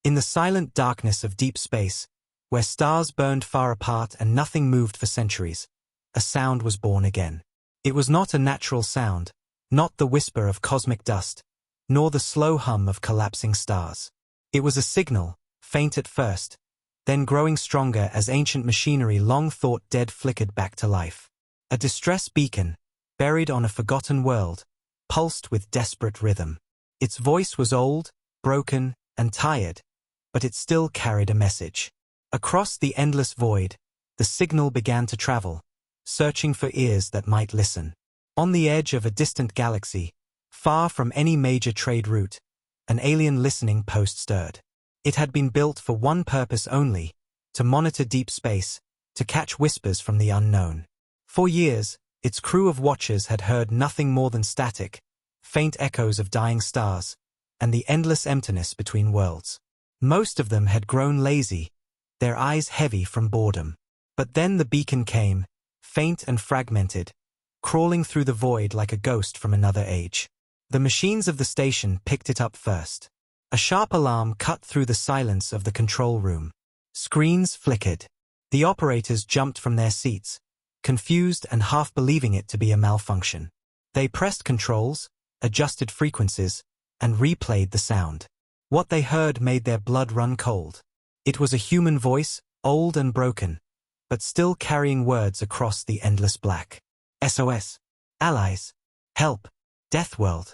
In the silent darkness of deep space, where stars burned far apart and nothing moved for centuries, a sound was born again. It was not a natural sound, not the whisper of cosmic dust, nor the slow hum of collapsing stars. It was a signal, faint at first, then growing stronger as ancient machinery long thought dead flickered back to life. A distress beacon, buried on a forgotten world, pulsed with desperate rhythm. Its voice was old, broken, and tired, but it still carried a message. Across the endless void, the signal began to travel, searching for ears that might listen. On the edge of a distant galaxy, far from any major trade route, an alien listening post stirred. It had been built for one purpose only, to monitor deep space, to catch whispers from the unknown. For years, its crew of watchers had heard nothing more than static, faint echoes of dying stars, and the endless emptiness between worlds. Most of them had grown lazy, their eyes heavy from boredom. But then the beacon came, faint and fragmented, crawling through the void like a ghost from another age. The machines of the station picked it up first. A sharp alarm cut through the silence of the control room. Screens flickered. The operators jumped from their seats, confused and half believing it to be a malfunction. They pressed controls, adjusted frequencies, and replayed the sound. What they heard made their blood run cold. It was a human voice, old and broken, but still carrying words across the endless black. SOS. Allies. Help. Deathworld.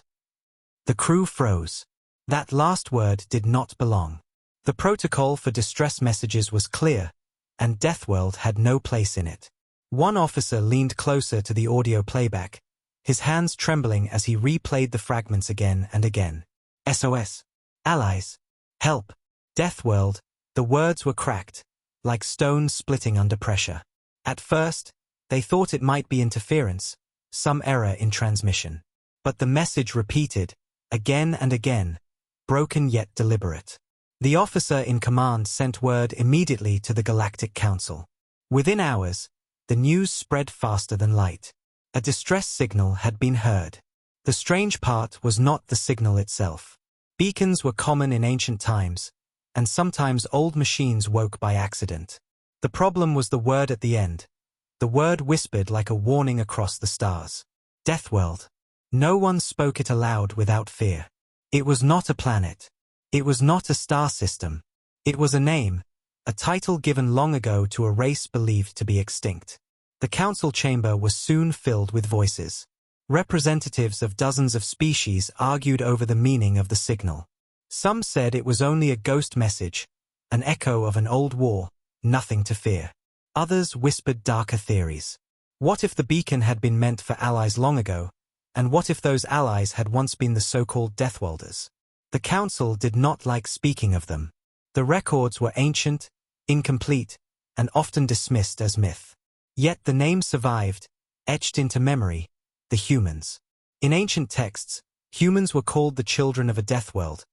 The crew froze. That last word did not belong. The protocol for distress messages was clear, and Deathworld had no place in it. One officer leaned closer to the audio playback, his hands trembling as he replayed the fragments again and again. SOS. Allies. Help. Deathworld. The words were cracked, like stones splitting under pressure. At first, they thought it might be interference, some error in transmission. But the message repeated, again and again, broken yet deliberate. The officer in command sent word immediately to the Galactic Council. Within hours, the news spread faster than light. A distress signal had been heard. The strange part was not the signal itself. Beacons were common in ancient times, and sometimes old machines woke by accident. The problem was the word at the end. The word whispered like a warning across the stars. Deathworld. No one spoke it aloud without fear. It was not a planet. It was not a star system. It was a name, a title given long ago to a race believed to be extinct. The council chamber was soon filled with voices. Representatives of dozens of species argued over the meaning of the signal. Some said it was only a ghost message, an echo of an old war, nothing to fear. Others whispered darker theories. What if the beacon had been meant for allies long ago, and what if those allies had once been the so-called Deathworlders? The council did not like speaking of them. The records were ancient, incomplete, and often dismissed as myth. Yet the name survived, etched into memory, the humans. In ancient texts, humans were called the children of a deathworld,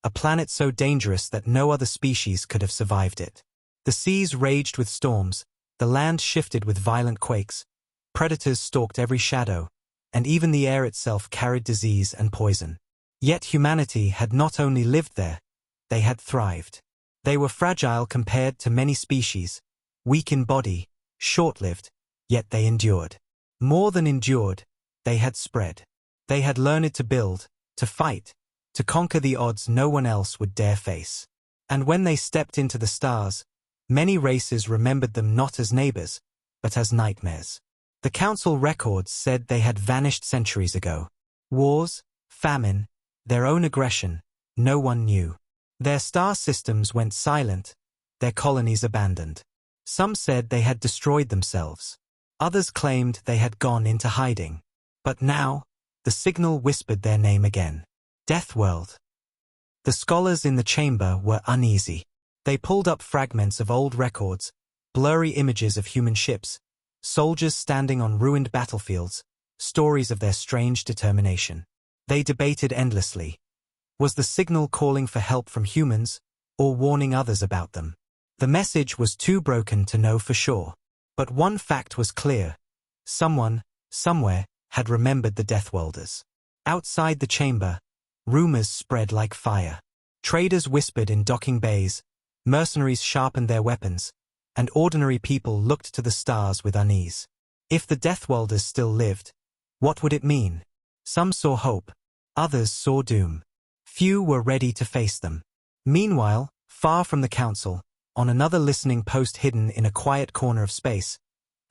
a planet so dangerous that no other species could have survived it. The seas raged with storms, the land shifted with violent quakes, predators stalked every shadow, and even the air itself carried disease and poison. Yet humanity had not only lived there, they had thrived. They were fragile compared to many species, weak in body, short-lived, yet they endured. More than endured, they had spread. They had learned to build, to fight, to conquer the odds no one else would dare face. And when they stepped into the stars, many races remembered them not as neighbors, but as nightmares. The council records said they had vanished centuries ago. Wars, famine, their own aggression, no one knew. Their star systems went silent, their colonies abandoned. Some said they had destroyed themselves. Others claimed they had gone into hiding. But now, the signal whispered their name again. Deathworld. The scholars in the chamber were uneasy. They pulled up fragments of old records, blurry images of human ships, soldiers standing on ruined battlefields, stories of their strange determination. They debated endlessly. Was the signal calling for help from humans, or warning others about them? The message was too broken to know for sure. But one fact was clear. Someone, somewhere, had remembered the Deathworlders. Outside the chamber, rumors spread like fire. Traders whispered in docking bays, mercenaries sharpened their weapons, and ordinary people looked to the stars with unease. If the Deathworlders still lived, what would it mean? Some saw hope, others saw doom. Few were ready to face them. Meanwhile, far from the council, on another listening post hidden in a quiet corner of space,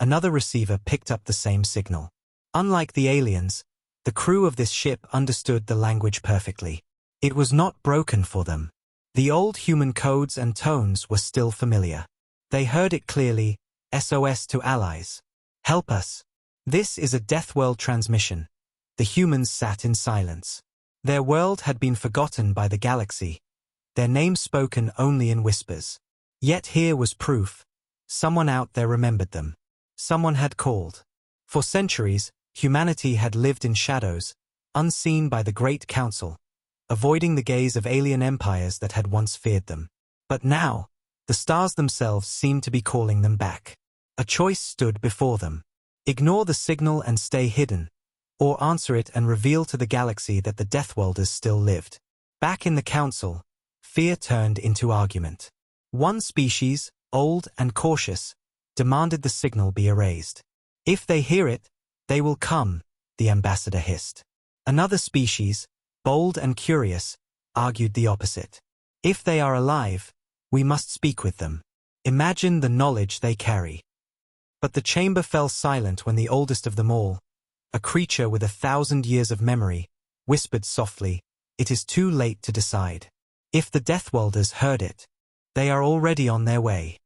another receiver picked up the same signal. Unlike the aliens, the crew of this ship understood the language perfectly. It was not broken for them. The old human codes and tones were still familiar. They heard it clearly: SOS to allies. Help us. This is a Deathworld transmission. The humans sat in silence. Their world had been forgotten by the galaxy, their names spoken only in whispers. Yet here was proof. Someone out there remembered them. Someone had called. For centuries, humanity had lived in shadows, unseen by the Great Council, avoiding the gaze of alien empires that had once feared them. But now, the stars themselves seemed to be calling them back. A choice stood before them. Ignore the signal and stay hidden, or answer it and reveal to the galaxy that the Deathworlders still lived. Back in the Council, fear turned into argument. One species, old and cautious, demanded the signal be erased. If they hear it, they will come, the ambassador hissed. Another species, bold and curious, argued the opposite. If they are alive, we must speak with them. Imagine the knowledge they carry. But the chamber fell silent when the oldest of them all, a creature with 1,000 years of memory, whispered softly, "It is too late to decide." If the Deathworlders heard it, they are already on their way.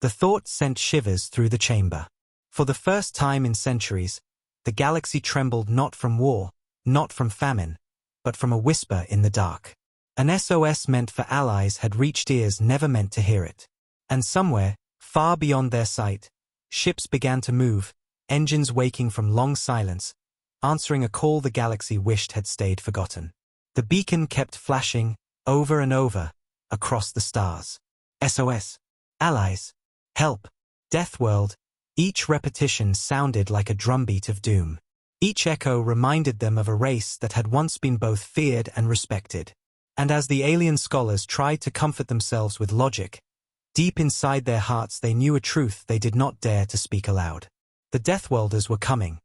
The thought sent shivers through the chamber. For the first time in centuries, the galaxy trembled not from war, not from famine, but from a whisper in the dark. An SOS meant for allies had reached ears never meant to hear it. And somewhere, far beyond their sight, ships began to move, engines waking from long silence, answering a call the galaxy wished had stayed forgotten. The beacon kept flashing, over and over, across the stars. SOS. Allies. Help. Deathworld. Each repetition sounded like a drumbeat of doom. Each echo reminded them of a race that had once been both feared and respected. And as the alien scholars tried to comfort themselves with logic, deep inside their hearts they knew a truth they did not dare to speak aloud. The Deathworlders were coming.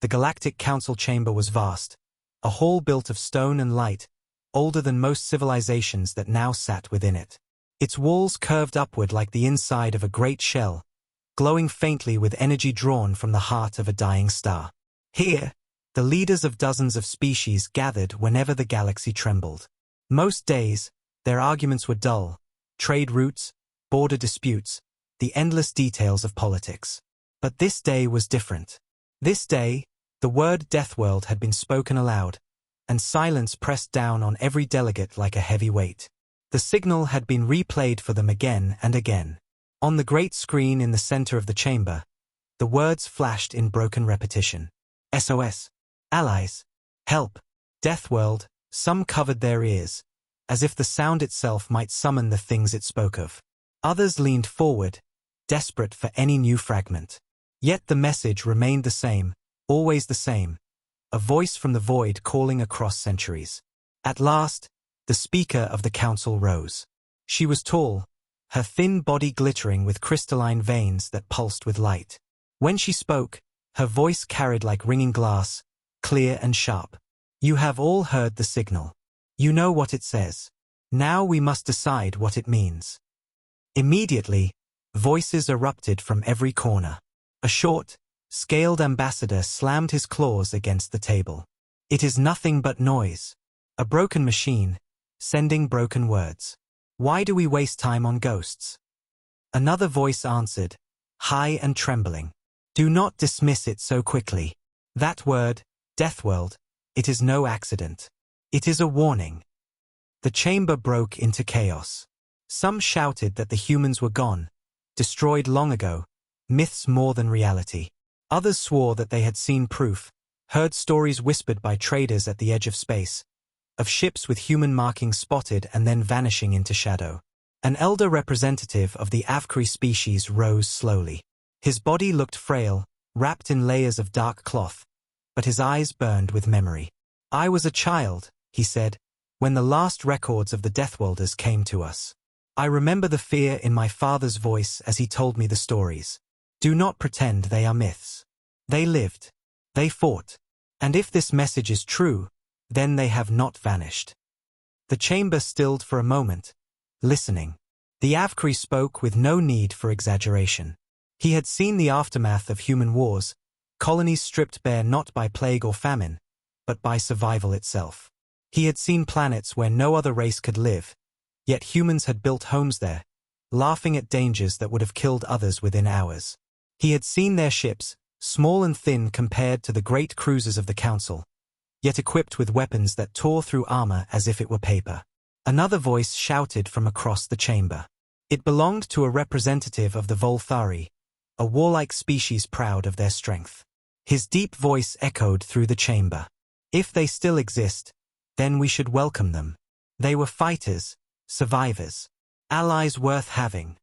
The Galactic Council chamber was vast, a hall built of stone and light, older than most civilizations that now sat within it. Its walls curved upward like the inside of a great shell, glowing faintly with energy drawn from the heart of a dying star. Here, the leaders of dozens of species gathered whenever the galaxy trembled. Most days, their arguments were dull: trade routes, border disputes, the endless details of politics. But this day was different. This day, the word Deathworld had been spoken aloud, and silence pressed down on every delegate like a heavy weight. The signal had been replayed for them again and again. On the great screen in the center of the chamber, the words flashed in broken repetition. SOS. Allies. Help. Deathworld. Some covered their ears, as if the sound itself might summon the things it spoke of. Others leaned forward, desperate for any new fragment. Yet the message remained the same, always the same, a voice from the void calling across centuries. At last, the speaker of the council rose. She was tall, her thin body glittering with crystalline veins that pulsed with light. When she spoke, her voice carried like ringing glass, clear and sharp. You have all heard the signal. You know what it says. Now we must decide what it means. Immediately, voices erupted from every corner. A short, scaled ambassador slammed his claws against the table. It is nothing but noise. A broken machine, sending broken words. Why do we waste time on ghosts? Another voice answered, high and trembling. Do not dismiss it so quickly. That word, Deathworld, it is no accident. It is a warning. The chamber broke into chaos. Some shouted that the humans were gone, destroyed long ago, myths more than reality. Others swore that they had seen proof, heard stories whispered by traders at the edge of space, of ships with human markings spotted and then vanishing into shadow. An elder representative of the Avkri species rose slowly. His body looked frail, wrapped in layers of dark cloth, but his eyes burned with memory. I was a child, he said, when the last records of the Deathworlders came to us. I remember the fear in my father's voice as he told me the stories. Do not pretend they are myths. They lived. They fought. And if this message is true, then they have not vanished. The chamber stilled for a moment, listening. The HFY spoke with no need for exaggeration. He had seen the aftermath of human wars, colonies stripped bare not by plague or famine, but by survival itself. He had seen planets where no other race could live, yet humans had built homes there, laughing at dangers that would have killed others within hours. He had seen their ships, small and thin compared to the great cruisers of the Council, yet equipped with weapons that tore through armor as if it were paper. Another voice shouted from across the chamber. It belonged to a representative of the Volthari, a warlike species proud of their strength. His deep voice echoed through the chamber. If they still exist, then we should welcome them. They were fighters, survivors, allies worth having.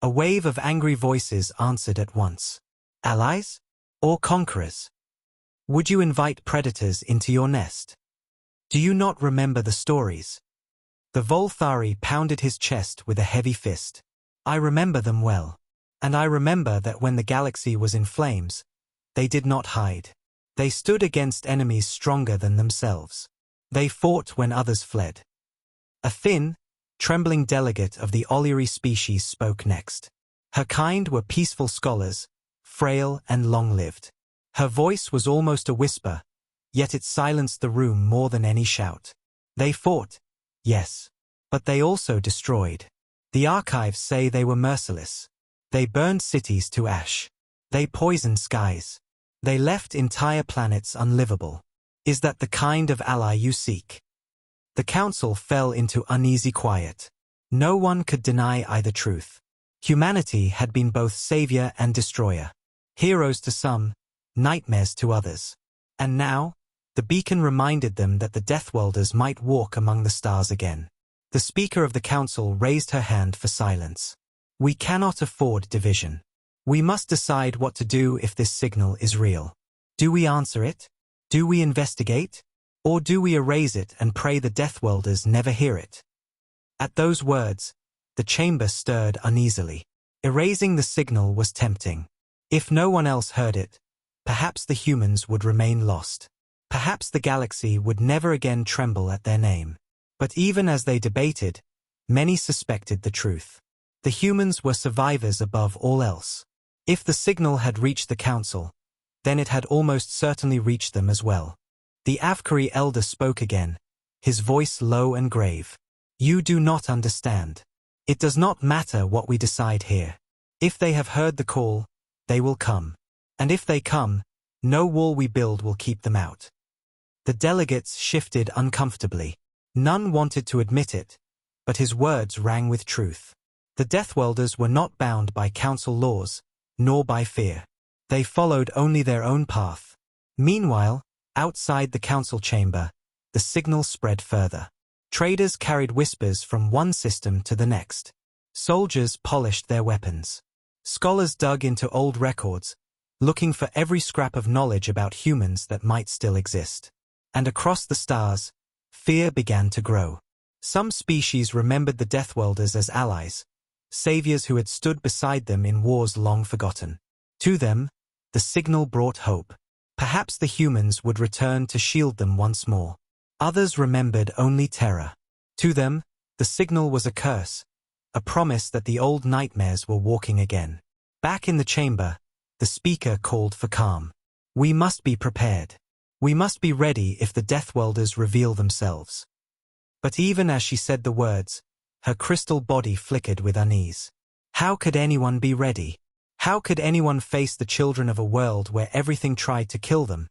A wave of angry voices answered at once. Allies? Or conquerors? Would you invite predators into your nest? Do you not remember the stories? The Volthari pounded his chest with a heavy fist. I remember them well. And I remember that when the galaxy was in flames, they did not hide. They stood against enemies stronger than themselves. They fought when others fled. A thin, trembling delegate of the Olyri species spoke next. Her kind were peaceful scholars, frail and long-lived. Her voice was almost a whisper, yet it silenced the room more than any shout. They fought, yes, but they also destroyed. The archives say they were merciless. They burned cities to ash. They poisoned skies. They left entire planets unlivable. Is that the kind of ally you seek? The council fell into uneasy quiet. No one could deny either truth. Humanity had been both savior and destroyer. Heroes to some, nightmares to others. And now, the beacon reminded them that the Deathworlders might walk among the stars again. The Speaker of the Council raised her hand for silence. We cannot afford division. We must decide what to do if this signal is real. Do we answer it? Do we investigate? Or do we erase it and pray the Deathworlders never hear it? At those words, the chamber stirred uneasily. Erasing the signal was tempting. If no one else heard it, perhaps the humans would remain lost. Perhaps the galaxy would never again tremble at their name. But even as they debated, many suspected the truth. The humans were survivors above all else. If the signal had reached the council, then it had almost certainly reached them as well. The HFY elder spoke again, his voice low and grave. You do not understand. It does not matter what we decide here. If they have heard the call, they will come. And if they come, no wall we build will keep them out. The delegates shifted uncomfortably. None wanted to admit it, but his words rang with truth. The Deathworlders were not bound by council laws, nor by fear. They followed only their own path. Meanwhile, outside the council chamber, the signal spread further. Traders carried whispers from one system to the next. Soldiers polished their weapons. Scholars dug into old records, looking for every scrap of knowledge about humans that might still exist. And across the stars, fear began to grow. Some species remembered the Deathworlders as allies, saviors who had stood beside them in wars long forgotten. To them, the signal brought hope. Perhaps the humans would return to shield them once more. Others remembered only terror. To them, the signal was a curse, a promise that the old nightmares were walking again. Back in the chamber, the speaker called for calm. We must be prepared. We must be ready if the Deathworlders reveal themselves. But even as she said the words, her crystal body flickered with unease. How could anyone be ready? How could anyone face the children of a world where everything tried to kill them,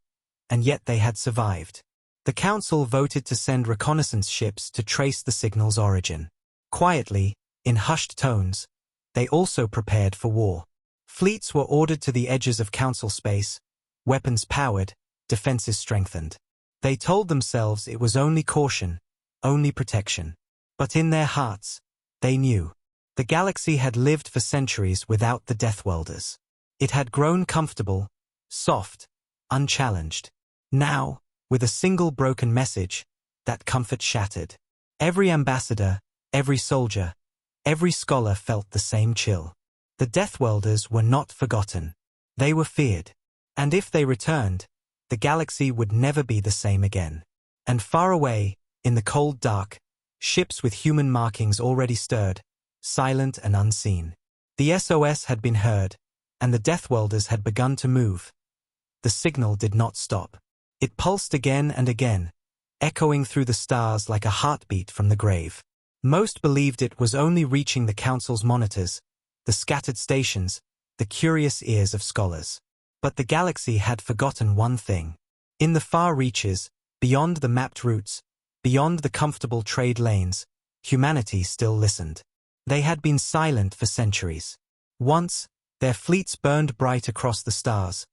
and yet they had survived? The council voted to send reconnaissance ships to trace the signal's origin. Quietly, in hushed tones, they also prepared for war. Fleets were ordered to the edges of council space, weapons powered, defenses strengthened. They told themselves it was only caution, only protection. But in their hearts, they knew. The galaxy had lived for centuries without the Deathworlders. It had grown comfortable, soft, unchallenged. Now, with a single broken message, that comfort shattered. Every ambassador, every soldier, every scholar felt the same chill. The Deathworlders were not forgotten. They were feared. And if they returned, the galaxy would never be the same again. And far away, in the cold dark, ships with human markings already stirred, silent and unseen. The SOS had been heard, and the Deathworlders had begun to move. The signal did not stop. It pulsed again and again, echoing through the stars like a heartbeat from the grave. Most believed it was only reaching the Council's monitors, the scattered stations, the curious ears of scholars. But the galaxy had forgotten one thing. In the far reaches, beyond the mapped routes, beyond the comfortable trade lanes, humanity still listened. They had been silent for centuries. Once, their fleets burned bright across the stars,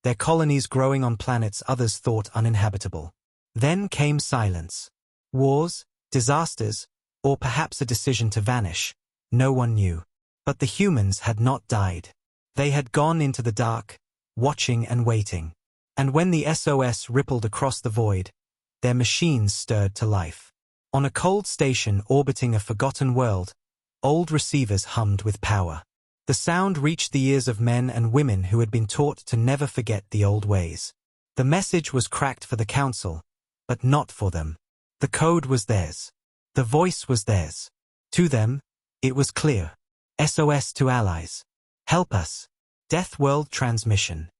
their colonies growing on planets others thought uninhabitable. Then came silence. Wars, disasters, or perhaps a decision to vanish. No one knew. But the humans had not died. They had gone into the dark, watching and waiting. And when the SOS rippled across the void, their machines stirred to life. On a cold station orbiting a forgotten world, old receivers hummed with power. The sound reached the ears of men and women who had been taught to never forget the old ways. The message was cracked for the Council, but not for them. The code was theirs. The voice was theirs. To them, it was clear. SOS to allies. Help us. Death World transmission.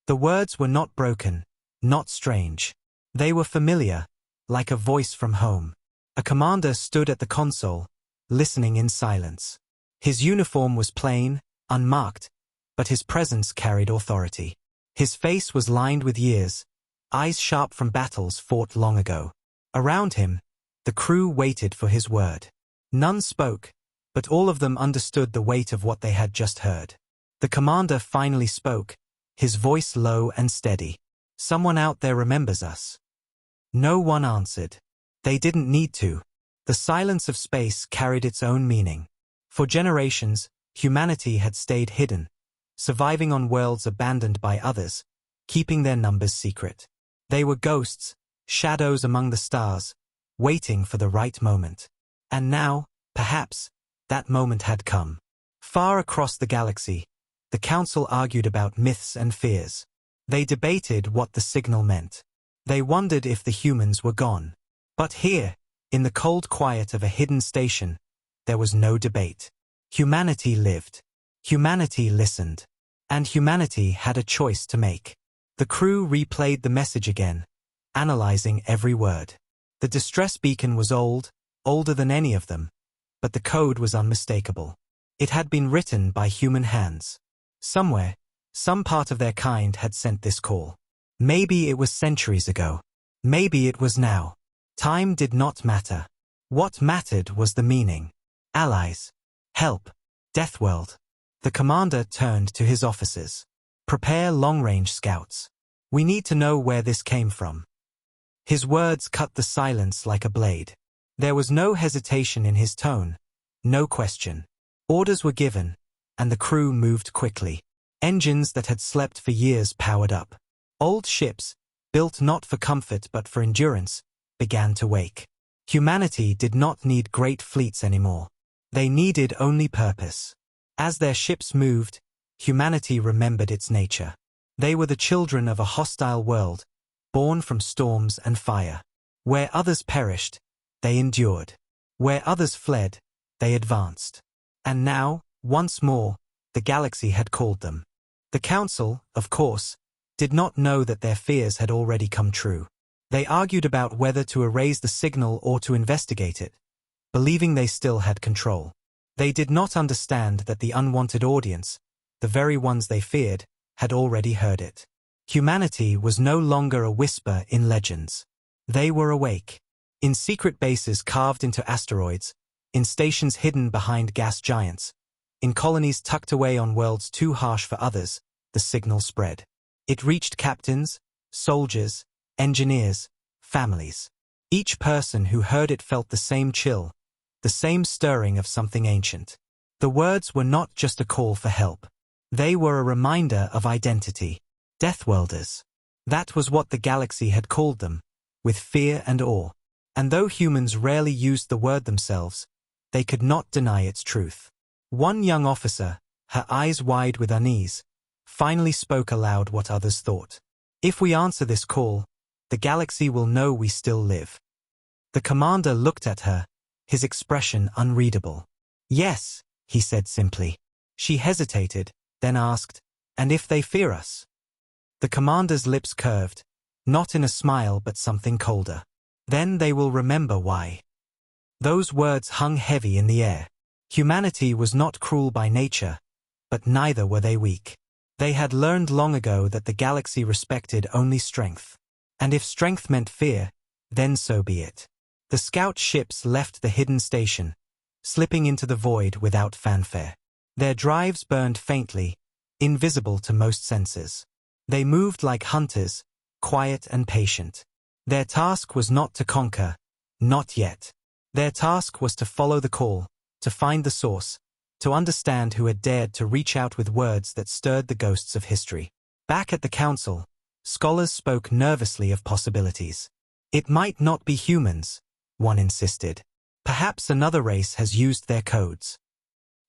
The words were not broken, not strange. They were familiar, like a voice from home. A commander stood at the console, listening in silence. His uniform was plain, unmarked, but his presence carried authority. His face was lined with years, eyes sharp from battles fought long ago. Around him, the crew waited for his word. None spoke, but all of them understood the weight of what they had just heard. The commander finally spoke, his voice low and steady. Someone out there remembers us. No one answered. They didn't need to. The silence of space carried its own meaning. For generations, humanity had stayed hidden, surviving on worlds abandoned by others, keeping their numbers secret. They were ghosts, shadows among the stars, waiting for the right moment. And now, perhaps, that moment had come. Far across the galaxy, the Council argued about myths and fears. They debated what the signal meant. They wondered if the humans were gone. But here, in the cold quiet of a hidden station, there was no debate. Humanity lived. Humanity listened. And humanity had a choice to make. The crew replayed the message again, analyzing every word. The distress beacon was old, older than any of them, but the code was unmistakable. It had been written by human hands. Somewhere, some part of their kind had sent this call. Maybe it was centuries ago. Maybe it was now. Time did not matter. What mattered was the meaning. Allies. Help. Deathworld. The commander turned to his officers. Prepare long-range scouts. We need to know where this came from. His words cut the silence like a blade. There was no hesitation in his tone, no question. Orders were given, and the crew moved quickly. Engines that had slept for years powered up. Old ships, built not for comfort but for endurance, began to wake. Humanity did not need great fleets anymore. They needed only purpose. As their ships moved, humanity remembered its nature. They were the children of a hostile world, born from storms and fire. Where others perished, they endured. Where others fled, they advanced. And now, once more, the galaxy had called them. The Council, of course, did not know that their fears had already come true. They argued about whether to erase the signal or to investigate it, believing they still had control. They did not understand that the unwanted audience, the very ones they feared, had already heard it. Humanity was no longer a whisper in legends. They were awake. In secret bases carved into asteroids, in stations hidden behind gas giants, in colonies tucked away on worlds too harsh for others, the signal spread. It reached captains, soldiers, engineers, families. Each person who heard it felt the same chill, the same stirring of something ancient. The words were not just a call for help. They were a reminder of identity. Deathworlders. That was what the galaxy had called them, with fear and awe. And though humans rarely used the word themselves, they could not deny its truth. One young officer, her eyes wide with unease, finally spoke aloud what others thought. If we answer this call, the galaxy will know we still live. The commander looked at her, his expression unreadable. Yes, he said simply. She hesitated, then asked, and if they fear us? The commander's lips curved, not in a smile but something colder. Then they will remember why. Those words hung heavy in the air. Humanity was not cruel by nature, but neither were they weak. They had learned long ago that the galaxy respected only strength. And if strength meant fear, then so be it. The scout ships left the hidden station, slipping into the void without fanfare. Their drives burned faintly, invisible to most senses. They moved like hunters, quiet and patient. Their task was not to conquer, not yet. Their task was to follow the call, to find the source, to understand who had dared to reach out with words that stirred the ghosts of history. Back at the council, scholars spoke nervously of possibilities. It might not be humans, one insisted. Perhaps another race has used their codes.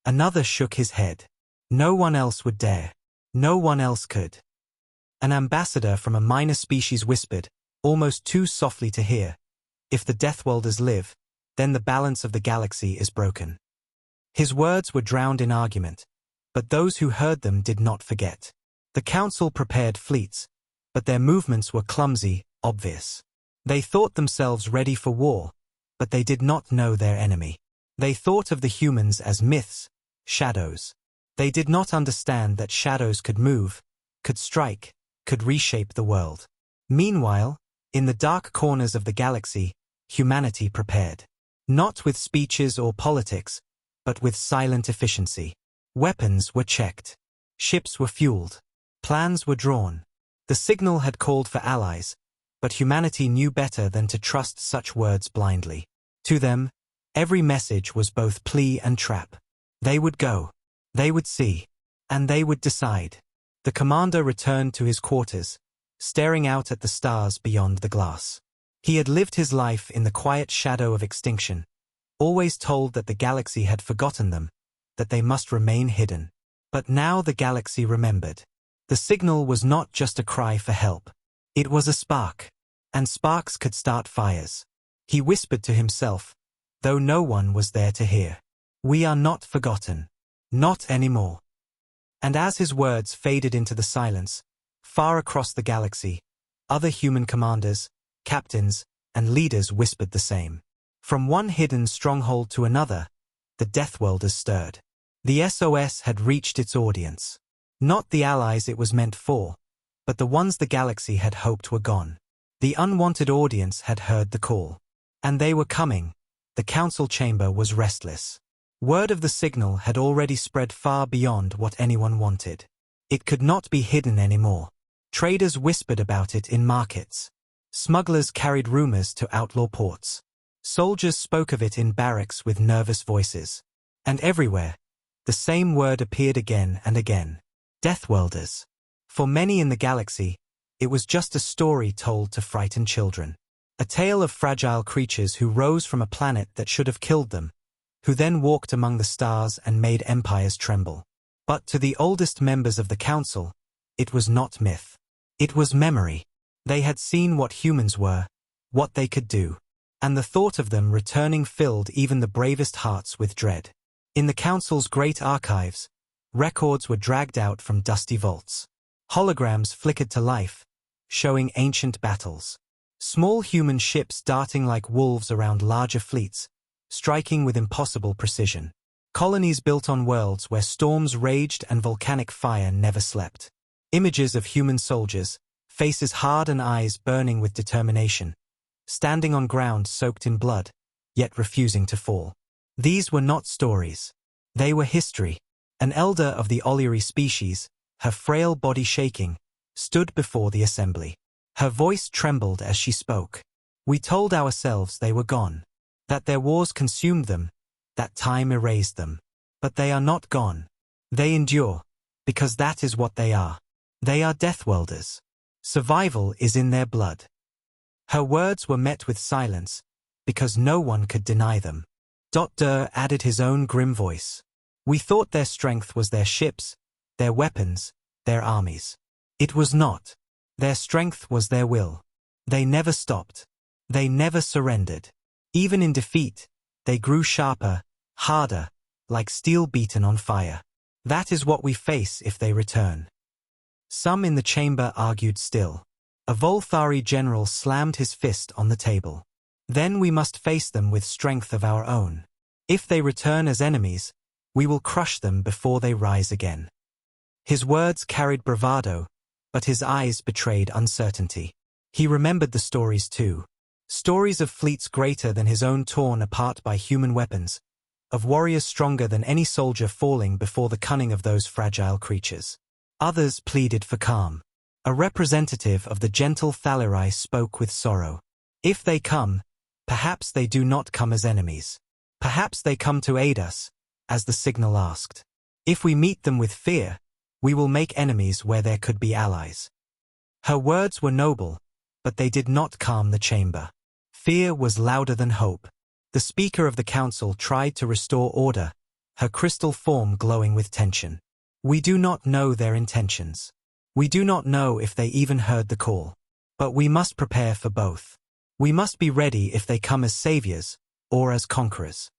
Another shook his head. No one else would dare. No one else could. An ambassador from a minor species whispered, almost too softly to hear, if the Deathworlders live, then the balance of the galaxy is broken. His words were drowned in argument, but those who heard them did not forget. The council prepared fleets, but their movements were clumsy, obvious. They thought themselves ready for war, but they did not know their enemy. They thought of the humans as myths, shadows. They did not understand that shadows could move, could strike, could reshape the world. Meanwhile, in the dark corners of the galaxy, humanity prepared. Not with speeches or politics, but with silent efficiency. Weapons were checked. Ships were fueled. Plans were drawn. The signal had called for allies, but humanity knew better than to trust such words blindly. To them, every message was both plea and trap. They would go. They would see. And they would decide. The commander returned to his quarters, staring out at the stars beyond the glass. He had lived his life in the quiet shadow of extinction, always told that the galaxy had forgotten them, that they must remain hidden. But now the galaxy remembered. The signal was not just a cry for help. It was a spark. And sparks could start fires. He whispered to himself, though no one was there to hear. We are not forgotten. Not anymore. And as his words faded into the silence, far across the galaxy, other human commanders, captains, and leaders whispered the same. From one hidden stronghold to another, the Deathworlders stirred. The SOS had reached its audience. Not the allies it was meant for, but the ones the galaxy had hoped were gone. The unwanted audience had heard the call. And they were coming. The council chamber was restless. Word of the signal had already spread far beyond what anyone wanted. It could not be hidden anymore. Traders whispered about it in markets. Smugglers carried rumors to outlaw ports. Soldiers spoke of it in barracks with nervous voices. And everywhere, the same word appeared again and again. Deathworlders. For many in the galaxy, it was just a story told to frighten children. A tale of fragile creatures who rose from a planet that should have killed them, who then walked among the stars and made empires tremble. But to the oldest members of the council, it was not myth. It was memory. They had seen what humans were, what they could do. And the thought of them returning filled even the bravest hearts with dread. In the council's great archives, records were dragged out from dusty vaults. Holograms flickered to life, showing ancient battles. Small human ships darting like wolves around larger fleets, striking with impossible precision. Colonies built on worlds where storms raged and volcanic fire never slept. Images of human soldiers, faces hard and eyes burning with determination, standing on ground soaked in blood, yet refusing to fall. These were not stories. They were history. An elder of the Olyri species, her frail body shaking, stood before the assembly. Her voice trembled as she spoke. We told ourselves they were gone, that their wars consumed them, that time erased them. But they are not gone. They endure, because that is what they are. They are Deathworlders. Survival is in their blood. Her words were met with silence, because no one could deny them. Dr. added his own grim voice. We thought their strength was their ships, their weapons, their armies. It was not. Their strength was their will. They never stopped. They never surrendered. Even in defeat, they grew sharper, harder, like steel beaten on fire. That is what we face if they return. Some in the chamber argued still. A Volthari general slammed his fist on the table. Then we must face them with strength of our own. If they return as enemies, we will crush them before they rise again. His words carried bravado, but his eyes betrayed uncertainty. He remembered the stories too. Stories of fleets greater than his own torn apart by human weapons, of warriors stronger than any soldier falling before the cunning of those fragile creatures. Others pleaded for calm. A representative of the gentle Thalari spoke with sorrow. If they come, perhaps they do not come as enemies. Perhaps they come to aid us, as the signal asked. If we meet them with fear, we will make enemies where there could be allies. Her words were noble, but they did not calm the chamber. Fear was louder than hope. The Speaker of the Council tried to restore order, her crystal form glowing with tension. We do not know their intentions. We do not know if they even heard the call. But we must prepare for both. We must be ready if they come as saviors, or as conquerors.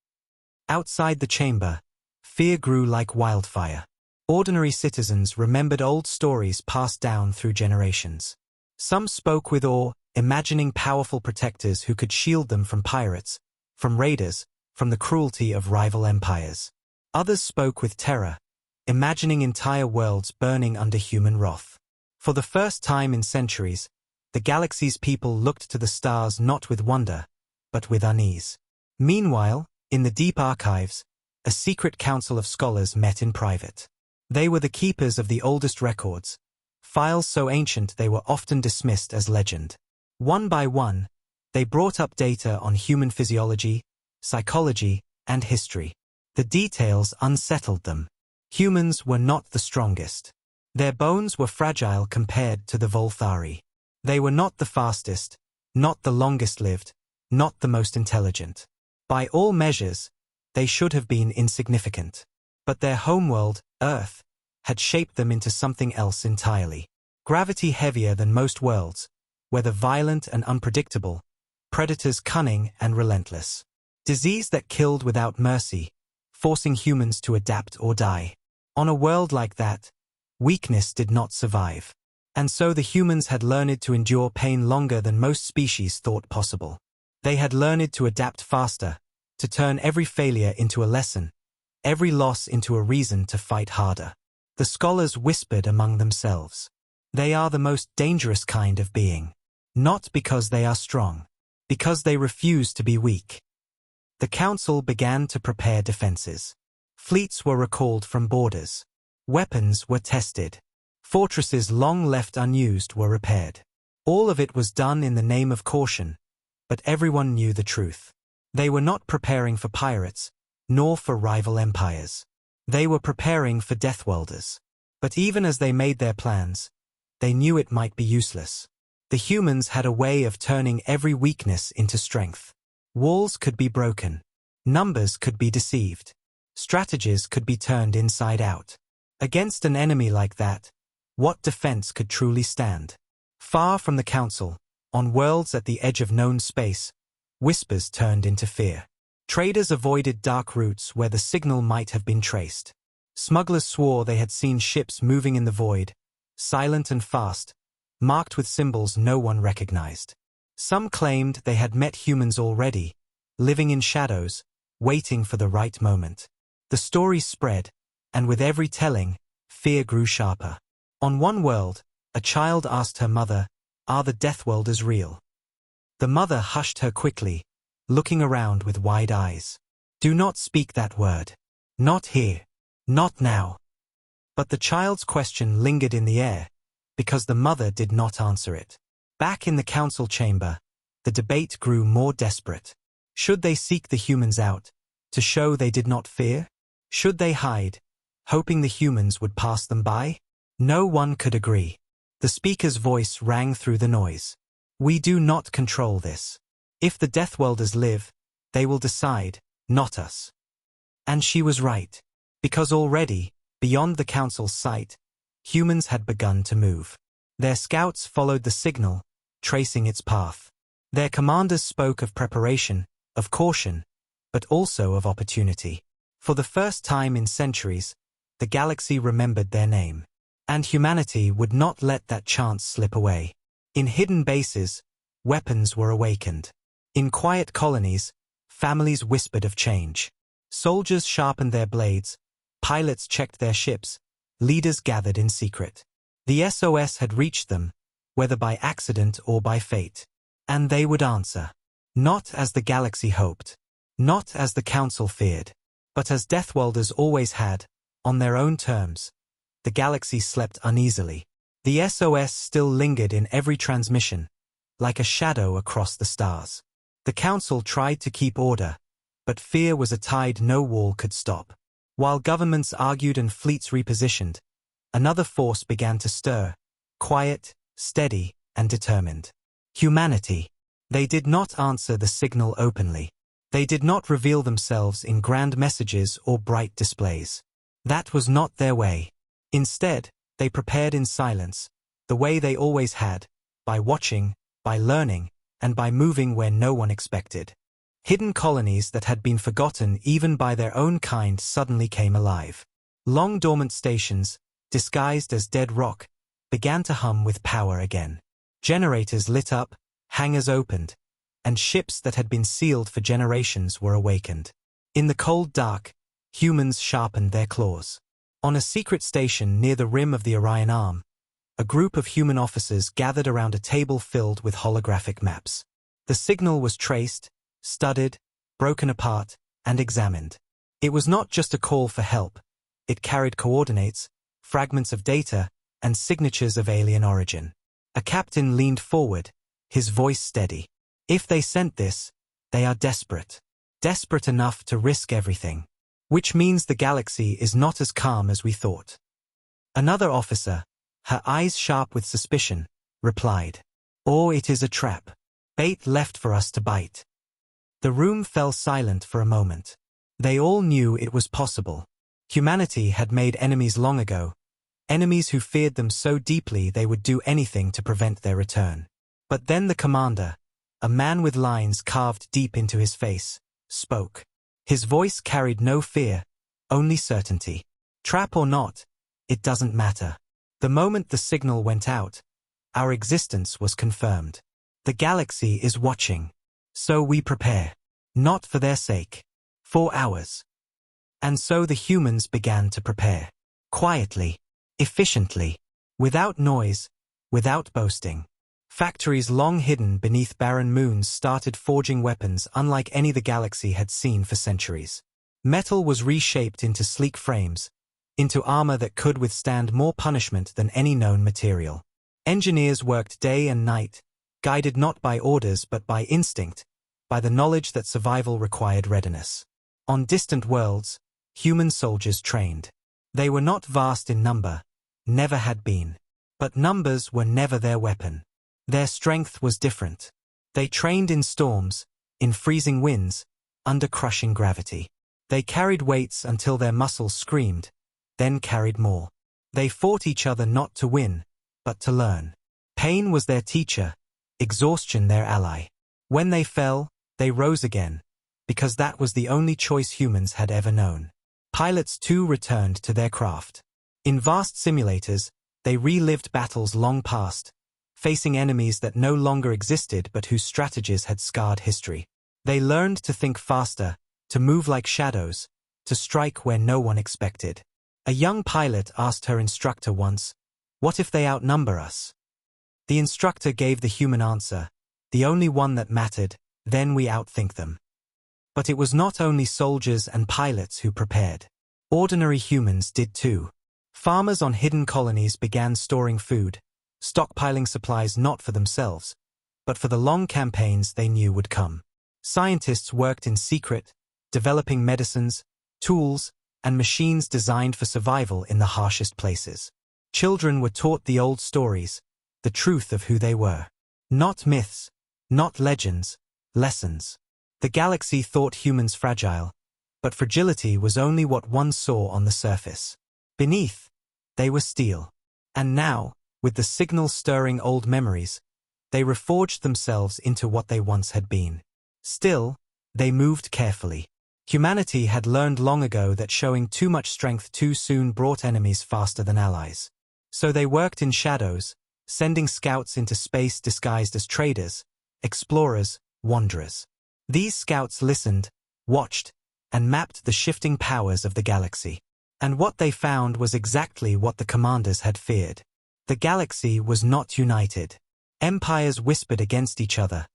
Outside the chamber, fear grew like wildfire. Ordinary citizens remembered old stories passed down through generations. Some spoke with awe, imagining powerful protectors who could shield them from pirates, from raiders, from the cruelty of rival empires. Others spoke with terror, imagining entire worlds burning under human wrath. For the first time in centuries, the galaxy's people looked to the stars not with wonder, but with unease. Meanwhile, in the deep archives, a secret council of scholars met in private. They were the keepers of the oldest records, files so ancient they were often dismissed as legend. One by one, they brought up data on human physiology, psychology, and history. The details unsettled them. Humans were not the strongest. Their bones were fragile compared to the Volthari. They were not the fastest, not the longest-lived, not the most intelligent. By all measures, they should have been insignificant. But their homeworld, Earth, had shaped them into something else entirely. Gravity heavier than most worlds, weather violent and unpredictable, predators cunning and relentless. Disease that killed without mercy, forcing humans to adapt or die. On a world like that, weakness did not survive. And so the humans had learned to endure pain longer than most species thought possible. They had learned to adapt faster, to turn every failure into a lesson, every loss into a reason to fight harder. The scholars whispered among themselves. They are the most dangerous kind of being. Not because they are strong, because they refuse to be weak. The council began to prepare defenses. Fleets were recalled from borders. Weapons were tested. Fortresses long left unused were repaired. All of it was done in the name of caution, but everyone knew the truth. They were not preparing for pirates, nor for rival empires. They were preparing for Deathworlders. But even as they made their plans, they knew it might be useless. The humans had a way of turning every weakness into strength. Walls could be broken. Numbers could be deceived. Strategies could be turned inside out. Against an enemy like that, what defense could truly stand? Far from the council, on worlds at the edge of known space, whispers turned into fear. Traders avoided dark routes where the signal might have been traced. Smugglers swore they had seen ships moving in the void, silent and fast, marked with symbols no one recognized. Some claimed they had met humans already, living in shadows, waiting for the right moment. The story spread, and with every telling, fear grew sharper. On one world, a child asked her mother, "Are the Deathworlders real?" The mother hushed her quickly, looking around with wide eyes. "Do not speak that word. Not here. Not now." But the child's question lingered in the air, because the mother did not answer it. Back in the council chamber, the debate grew more desperate. Should they seek the humans out, to show they did not fear? Should they hide, hoping the humans would pass them by? No one could agree. The speaker's voice rang through the noise. "We do not control this. If the Deathworlders live, they will decide, not us. And she was right. Because already, beyond the Council's sight, humans had begun to move. Their scouts followed the signal, tracing its path. Their commanders spoke of preparation, of caution, but also of opportunity. For the first time in centuries, the galaxy remembered their name. And humanity would not let that chance slip away. In hidden bases, weapons were awakened. In quiet colonies, families whispered of change. Soldiers sharpened their blades, pilots checked their ships, leaders gathered in secret. The SOS had reached them, whether by accident or by fate. And they would answer. Not as the galaxy hoped. Not as the Council feared. But as Deathworlders always had, on their own terms. The galaxy slept uneasily. The SOS still lingered in every transmission, like a shadow across the stars. The Council tried to keep order, but fear was a tide no wall could stop. While governments argued and fleets repositioned, another force began to stir, quiet, steady, and determined. Humanity. They did not answer the signal openly. They did not reveal themselves in grand messages or bright displays. That was not their way. Instead, they prepared in silence, the way they always had, by watching, by learning, and by moving where no one expected. Hidden colonies that had been forgotten even by their own kind suddenly came alive. Long dormant stations, disguised as dead rock, began to hum with power again. Generators lit up, hangars opened, and ships that had been sealed for generations were awakened. In the cold dark, humans sharpened their claws. On a secret station near the rim of the Orion Arm, a group of human officers gathered around a table filled with holographic maps. The signal was traced, studied, broken apart, and examined. It was not just a call for help. It carried coordinates, fragments of data, and signatures of alien origin. A captain leaned forward, his voice steady. If they sent this, they are desperate. Desperate enough to risk everything. Which means the galaxy is not as calm as we thought. Another officer, her eyes sharp with suspicion, replied. Or it is a trap. Bait left for us to bite. The room fell silent for a moment. They all knew it was possible. Humanity had made enemies long ago, enemies who feared them so deeply they would do anything to prevent their return. But then the commander, a man with lines carved deep into his face, spoke. His voice carried no fear, only certainty. Trap or not, it doesn't matter. The moment the signal went out, our existence was confirmed. The galaxy is watching. So we prepare. Not for their sake. For ours. And so the humans began to prepare. Quietly. Efficiently. Without noise. Without boasting. Factories long hidden beneath barren moons started forging weapons unlike any the galaxy had seen for centuries. Metal was reshaped into sleek frames, into armor that could withstand more punishment than any known material. Engineers worked day and night, guided not by orders but by instinct, by the knowledge that survival required readiness. On distant worlds, human soldiers trained. They were not vast in number, never had been. But numbers were never their weapon. Their strength was different. They trained in storms, in freezing winds, under crushing gravity. They carried weights until their muscles screamed, then carried more. They fought each other not to win, but to learn. Pain was their teacher, exhaustion their ally. When they fell, they rose again, because that was the only choice humans had ever known. Pilots too returned to their craft. In vast simulators, they relived battles long past, facing enemies that no longer existed but whose strategies had scarred history. They learned to think faster, to move like shadows, to strike where no one expected. A young pilot asked her instructor once, "What if they outnumber us?" The instructor gave the human answer, the only one that mattered, "Then we outthink them." But it was not only soldiers and pilots who prepared. Ordinary humans did too. Farmers on hidden colonies began storing food, stockpiling supplies not for themselves, but for the long campaigns they knew would come. Scientists worked in secret, developing medicines, tools, and machines designed for survival in the harshest places. Children were taught the old stories, the truth of who they were. Not myths, not legends, lessons. The galaxy thought humans fragile, but fragility was only what one saw on the surface. Beneath, they were steel. And now, with the signal stirring old memories, they reforged themselves into what they once had been. Still, they moved carefully. Humanity had learned long ago that showing too much strength too soon brought enemies faster than allies. So they worked in shadows, sending scouts into space disguised as traders, explorers, wanderers. These scouts listened, watched, and mapped the shifting powers of the galaxy. And what they found was exactly what the commanders had feared. The galaxy was not united. Empires whispered against each other,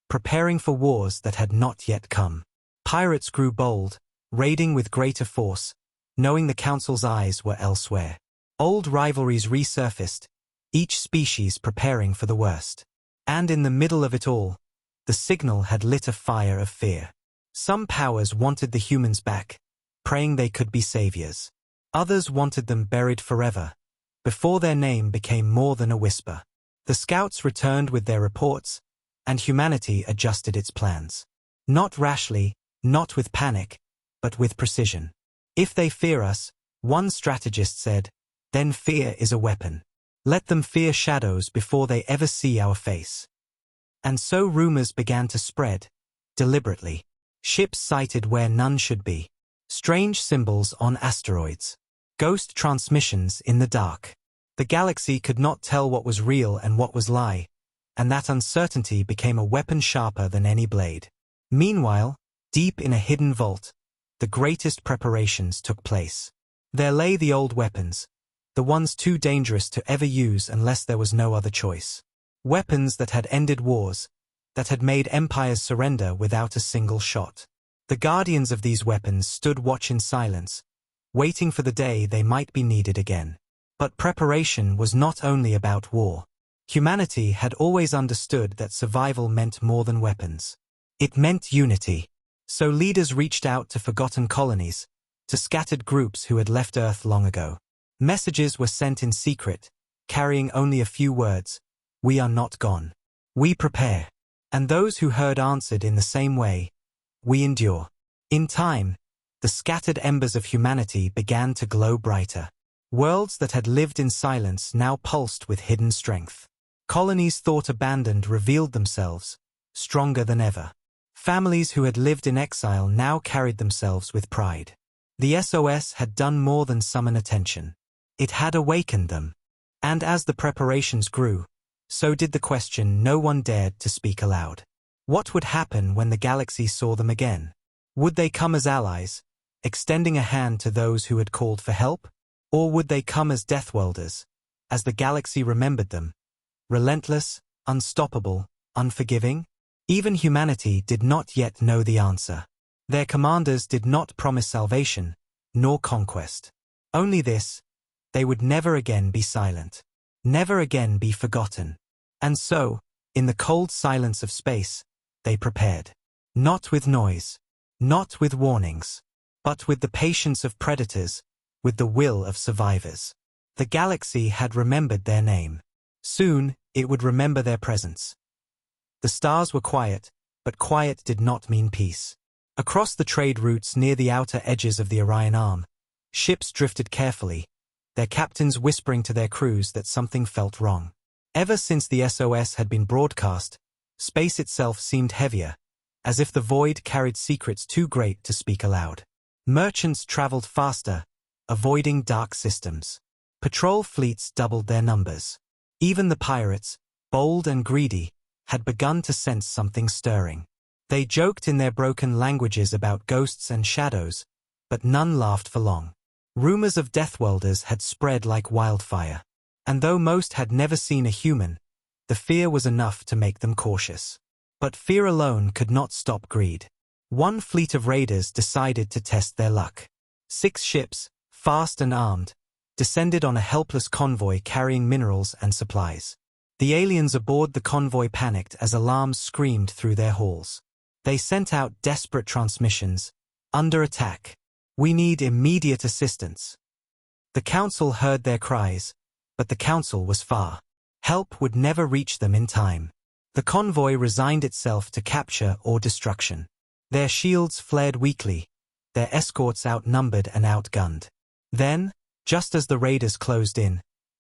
preparing for wars that had not yet come. Pirates grew bold, raiding with greater force, knowing the Council's eyes were elsewhere. Old rivalries resurfaced, each species preparing for the worst. And in the middle of it all, the signal had lit a fire of fear. Some powers wanted the humans back, praying they could be saviors. Others wanted them buried forever, before their name became more than a whisper. The scouts returned with their reports, and humanity adjusted its plans. Not rashly, not with panic, but with precision. If they fear us, one strategist said, then fear is a weapon. Let them fear shadows before they ever see our face. And so rumors began to spread, deliberately. Ships sighted where none should be. Strange symbols on asteroids. Ghost transmissions in the dark. The galaxy could not tell what was real and what was lie, and that uncertainty became a weapon sharper than any blade. Meanwhile, deep in a hidden vault, the greatest preparations took place. There lay the old weapons, the ones too dangerous to ever use unless there was no other choice. Weapons that had ended wars, that had made empires surrender without a single shot. The guardians of these weapons stood watch in silence, waiting for the day they might be needed again. But preparation was not only about war. Humanity had always understood that survival meant more than weapons. It meant unity. So leaders reached out to forgotten colonies, to scattered groups who had left Earth long ago. Messages were sent in secret, carrying only a few words: "We are not gone. We prepare." And those who heard answered in the same way: "We endure." In time, the scattered embers of humanity began to glow brighter. Worlds that had lived in silence now pulsed with hidden strength. Colonies thought abandoned revealed themselves, stronger than ever. Families who had lived in exile now carried themselves with pride. The SOS had done more than summon attention. It had awakened them. And as the preparations grew, so did the question no one dared to speak aloud. What would happen when the galaxy saw them again? Would they come as allies, extending a hand to those who had called for help? Or would they come as Deathworlders, as the galaxy remembered them? Relentless, unstoppable, unforgiving? Even humanity did not yet know the answer. Their commanders did not promise salvation, nor conquest. Only this: they would never again be silent. Never again be forgotten. And so, in the cold silence of space, they prepared. Not with noise, not with warnings, but with the patience of predators, with the will of survivors. The galaxy had remembered their name. Soon, it would remember their presence. The stars were quiet, but quiet did not mean peace. Across the trade routes near the outer edges of the Orion Arm, ships drifted carefully, their captains whispering to their crews that something felt wrong. Ever since the SOS had been broadcast, space itself seemed heavier, as if the void carried secrets too great to speak aloud. Merchants traveled faster, avoiding dark systems. Patrol fleets doubled their numbers. Even the pirates, bold and greedy, had begun to sense something stirring. They joked in their broken languages about ghosts and shadows, but none laughed for long. Rumors of Deathworlders had spread like wildfire. And though most had never seen a human, the fear was enough to make them cautious. But fear alone could not stop greed. One fleet of raiders decided to test their luck. 6 ships, fast and armed, descended on a helpless convoy carrying minerals and supplies. The aliens aboard the convoy panicked as alarms screamed through their halls. They sent out desperate transmissions: "Under attack. We need immediate assistance." The Council heard their cries, but the Council was far. Help would never reach them in time. The convoy resigned itself to capture or destruction. Their shields flared weakly, their escorts outnumbered and outgunned. Then, just as the raiders closed in,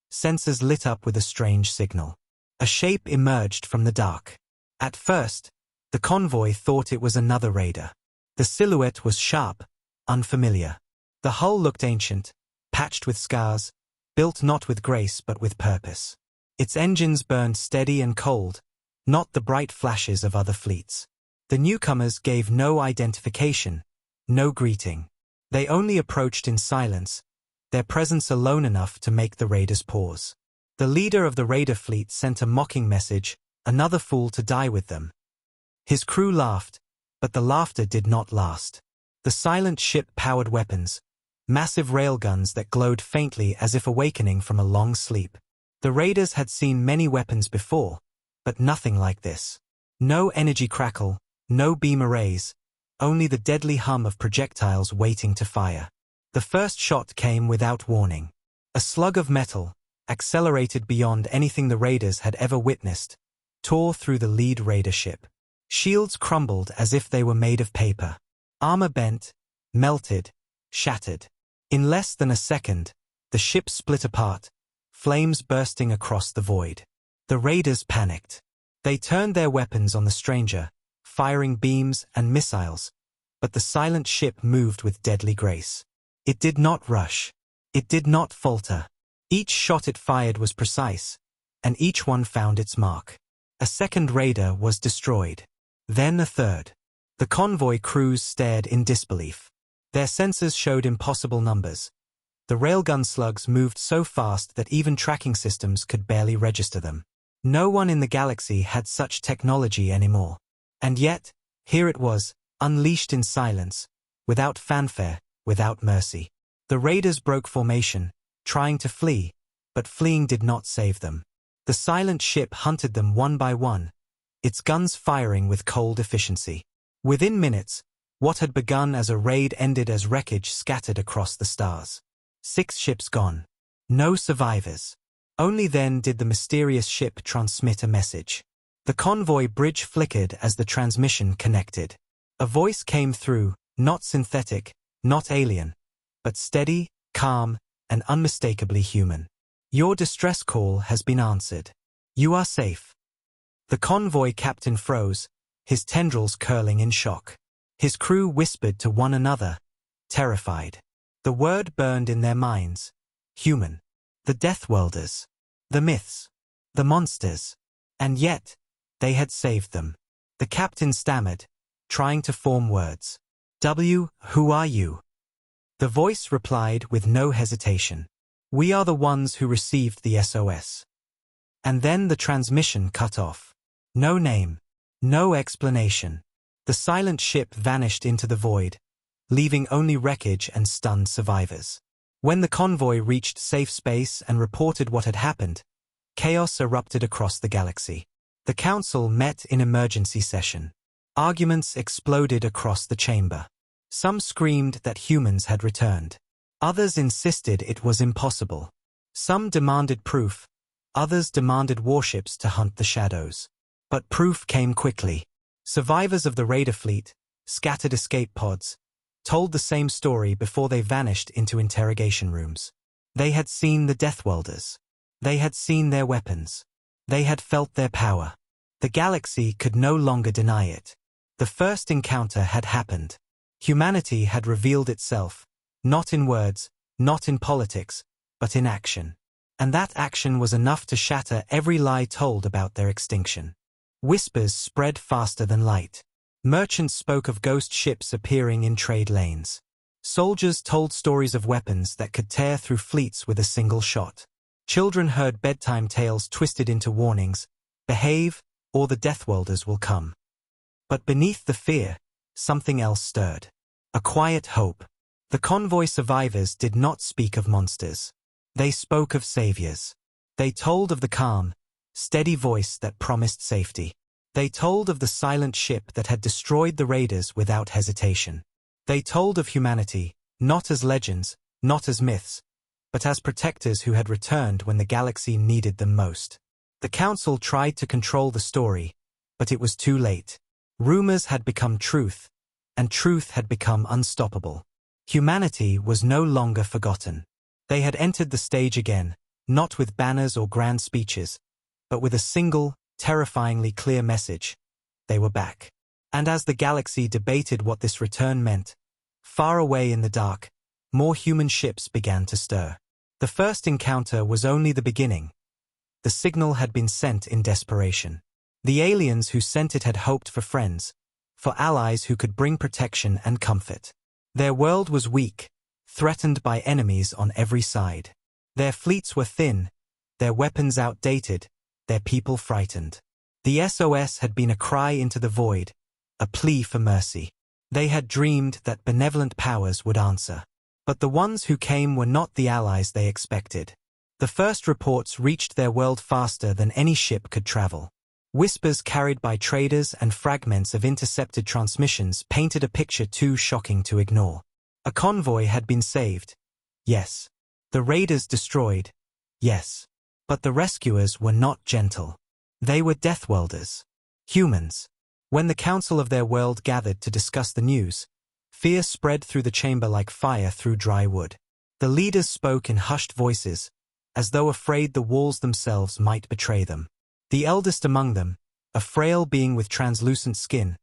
sensors lit up with a strange signal. A shape emerged from the dark. At first, the convoy thought it was another raider. The silhouette was sharp, unfamiliar. The hull looked ancient, patched with scars, built not with grace but with purpose. Its engines burned steady and cold, not the bright flashes of other fleets. The newcomers gave no identification, no greeting. They only approached in silence, their presence alone enough to make the raiders pause. The leader of the raider fleet sent a mocking message, another fool to die with them. His crew laughed, but the laughter did not last. The silent ship powered weapons, massive railguns that glowed faintly as if awakening from a long sleep. The raiders had seen many weapons before, but nothing like this. No energy crackle, no beam arrays, only the deadly hum of projectiles waiting to fire. The first shot came without warning. A slug of metal, accelerated beyond anything the raiders had ever witnessed, tore through the lead raider ship. Shields crumbled as if they were made of paper. Armor bent, melted, shattered. In less than a second, the ship split apart, flames bursting across the void. The raiders panicked. They turned their weapons on the stranger, firing beams and missiles, but the silent ship moved with deadly grace. It did not rush. It did not falter. Each shot it fired was precise, and each one found its mark. A second raider was destroyed. Then a third. The convoy crews stared in disbelief. Their sensors showed impossible numbers. The railgun slugs moved so fast that even tracking systems could barely register them. No one in the galaxy had such technology anymore. And yet, here it was, unleashed in silence, without fanfare, without mercy. The raiders broke formation, trying to flee, but fleeing did not save them. The silent ship hunted them one by one, its guns firing with cold efficiency. Within minutes, what had begun as a raid ended as wreckage scattered across the stars. 6 ships gone. No survivors. Only then did the mysterious ship transmit a message. The convoy bridge flickered as the transmission connected. A voice came through, not synthetic, not alien, but steady, calm, and unmistakably human. Your distress call has been answered. You are safe. The convoy captain froze, his tendrils curling in shock. His crew whispered to one another, terrified. The word burned in their minds. Human. The Deathworlders. The myths. The monsters. And yet, they had saved them. The captain stammered, trying to form words. Who are you? The voice replied with no hesitation. We are the ones who received the SOS. And then the transmission cut off. No name. No explanation. The silent ship vanished into the void, leaving only wreckage and stunned survivors. When the convoy reached safe space and reported what had happened, chaos erupted across the galaxy. The council met in emergency session. Arguments exploded across the chamber. Some screamed that humans had returned. Others insisted it was impossible. Some demanded proof. Others demanded warships to hunt the shadows. But proof came quickly. Survivors of the raider fleet, scattered escape pods, told the same story before they vanished into interrogation rooms. They had seen the Deathworlders. They had seen their weapons. They had felt their power. The galaxy could no longer deny it. The first encounter had happened. Humanity had revealed itself, not in words, not in politics, but in action. And that action was enough to shatter every lie told about their extinction. Whispers spread faster than light. Merchants spoke of ghost ships appearing in trade lanes. Soldiers told stories of weapons that could tear through fleets with a single shot. Children heard bedtime tales twisted into warnings, behave, or the Deathworlders will come. But beneath the fear, something else stirred. A quiet hope. The convoy survivors did not speak of monsters. They spoke of saviors. They told of the calm, steady voice that promised safety. They told of the silent ship that had destroyed the raiders without hesitation. They told of humanity, not as legends, not as myths, but as protectors who had returned when the galaxy needed them most. The council tried to control the story, but it was too late. Rumors had become truth, and truth had become unstoppable. Humanity was no longer forgotten. They had entered the stage again, not with banners or grand speeches, but with a single, terrifyingly clear message. They were back. And as the galaxy debated what this return meant, far away in the dark, more human ships began to stir. The first encounter was only the beginning. The signal had been sent in desperation. The aliens who sent it had hoped for friends, for allies who could bring protection and comfort. Their world was weak, threatened by enemies on every side. Their fleets were thin, their weapons outdated, their people frightened. The SOS had been a cry into the void, a plea for mercy. They had dreamed that benevolent powers would answer. But the ones who came were not the allies they expected. The first reports reached their world faster than any ship could travel. Whispers carried by traders and fragments of intercepted transmissions painted a picture too shocking to ignore. A convoy had been saved. Yes. The raiders destroyed. Yes. But the rescuers were not gentle. They were Deathworlders. Humans. When the council of their world gathered to discuss the news, fear spread through the chamber like fire through dry wood. The leaders spoke in hushed voices, as though afraid the walls themselves might betray them. The eldest among them, a frail being with translucent skin,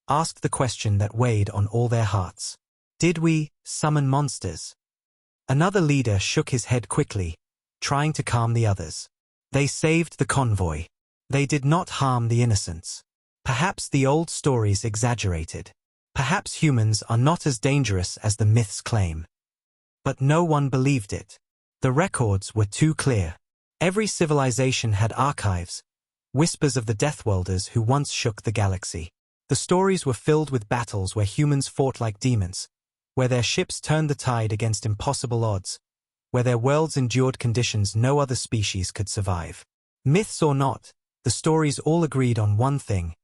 asked the question that weighed on all their hearts. Did we summon monsters? Another leader shook his head quickly, trying to calm the others. They saved the convoy. They did not harm the innocents. Perhaps the old stories exaggerated. Perhaps humans are not as dangerous as the myths claim. But no one believed it. The records were too clear. Every civilization had archives, whispers of the Deathworlders who once shook the galaxy. The stories were filled with battles where humans fought like demons, where their ships turned the tide against impossible odds, where their worlds endured conditions no other species could survive. Myths or not, the stories all agreed on one thing: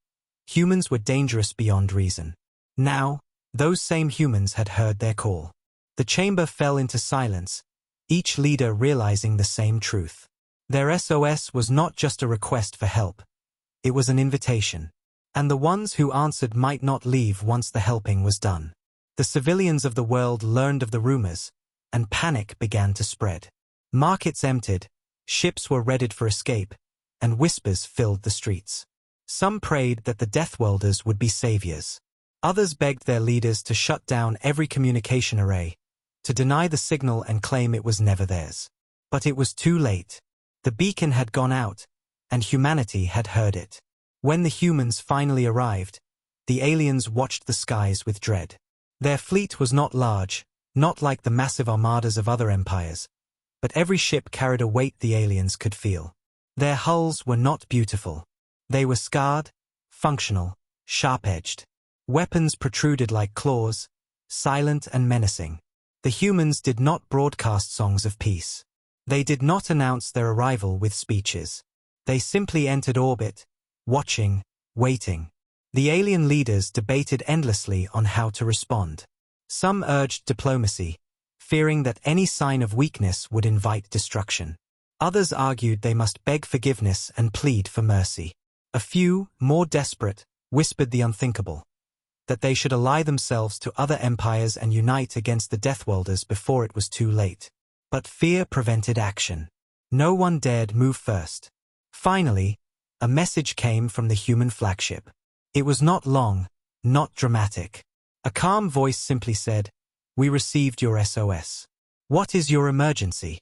humans were dangerous beyond reason. Now, those same humans had heard their call. The chamber fell into silence, each leader realizing the same truth. Their SOS was not just a request for help. It was an invitation. And the ones who answered might not leave once the helping was done. The civilians of the world learned of the rumors, and panic began to spread. Markets emptied, ships were readied for escape, and whispers filled the streets. Some prayed that the Deathworlders would be saviors. Others begged their leaders to shut down every communication array, to deny the signal and claim it was never theirs. But it was too late. The beacon had gone out, and humanity had heard it. When the humans finally arrived, the aliens watched the skies with dread. Their fleet was not large, not like the massive armadas of other empires, but every ship carried a weight the aliens could feel. Their hulls were not beautiful. They were scarred, functional, sharp-edged. Weapons protruded like claws, silent and menacing. The humans did not broadcast songs of peace. They did not announce their arrival with speeches. They simply entered orbit, watching, waiting. The alien leaders debated endlessly on how to respond. Some urged diplomacy, fearing that any sign of weakness would invite destruction. Others argued they must beg forgiveness and plead for mercy. A few, more desperate, whispered the unthinkable: that they should ally themselves to other empires and unite against the Deathworlders before it was too late. But fear prevented action. No one dared move first. Finally, a message came from the human flagship. It was not long, not dramatic. A calm voice simply said, "We received your SOS. What is your emergency?"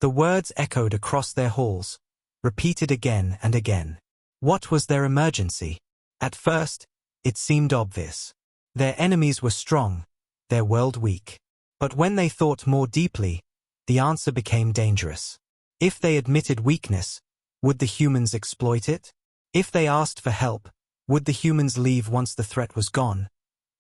The words echoed across their halls, repeated again and again. What was their emergency? At first, it seemed obvious. Their enemies were strong, their world weak. But when they thought more deeply, the answer became dangerous. If they admitted weakness, would the humans exploit it? If they asked for help, would the humans leave once the threat was gone?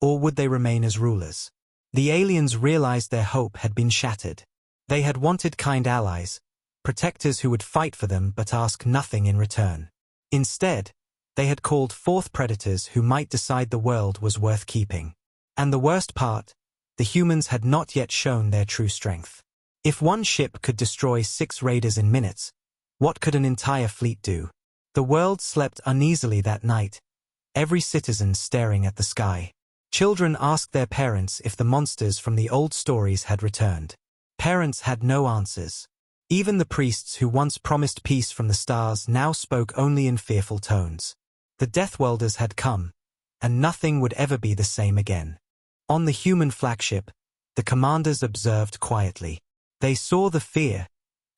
Or would they remain as rulers? The aliens realized their hope had been shattered. They had wanted kind allies, protectors who would fight for them but ask nothing in return. Instead, they had called forth predators who might decide the world was worth keeping. And the worst part, the humans had not yet shown their true strength. If one ship could destroy 6 raiders in minutes, what could an entire fleet do? The world slept uneasily that night, every citizen staring at the sky. Children asked their parents if the monsters from the old stories had returned. Parents had no answers. Even the priests who once promised peace from the stars now spoke only in fearful tones. The Deathworlders had come, and nothing would ever be the same again. On the human flagship, the commanders observed quietly. They saw the fear,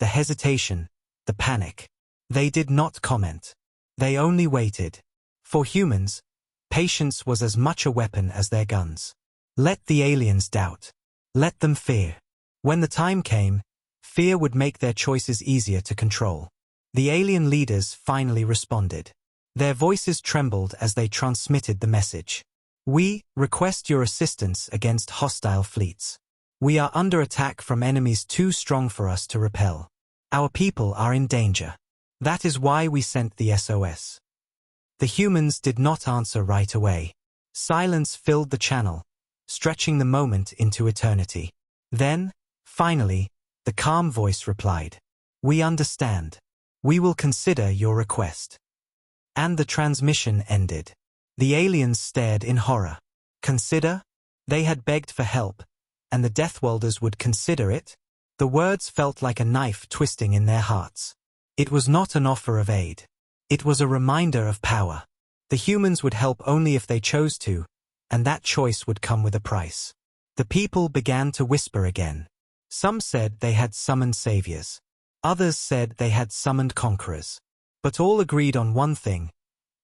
the hesitation, the panic. They did not comment. They only waited. For humans, patience was as much a weapon as their guns. Let the aliens doubt. Let them fear. When the time came, fear would make their choices easier to control. The alien leaders finally responded. Their voices trembled as they transmitted the message. We request your assistance against hostile fleets. We are under attack from enemies too strong for us to repel. Our people are in danger. That is why we sent the SOS. The humans did not answer right away. Silence filled the channel, stretching the moment into eternity. Then, finally, the calm voice replied. We understand. We will consider your request. And the transmission ended. The aliens stared in horror. Consider? They had begged for help, and the Deathworlders would consider it? The words felt like a knife twisting in their hearts. It was not an offer of aid. It was a reminder of power. The humans would help only if they chose to, and that choice would come with a price. The people began to whisper again. Some said they had summoned saviors. Others said they had summoned conquerors. But all agreed on one thing.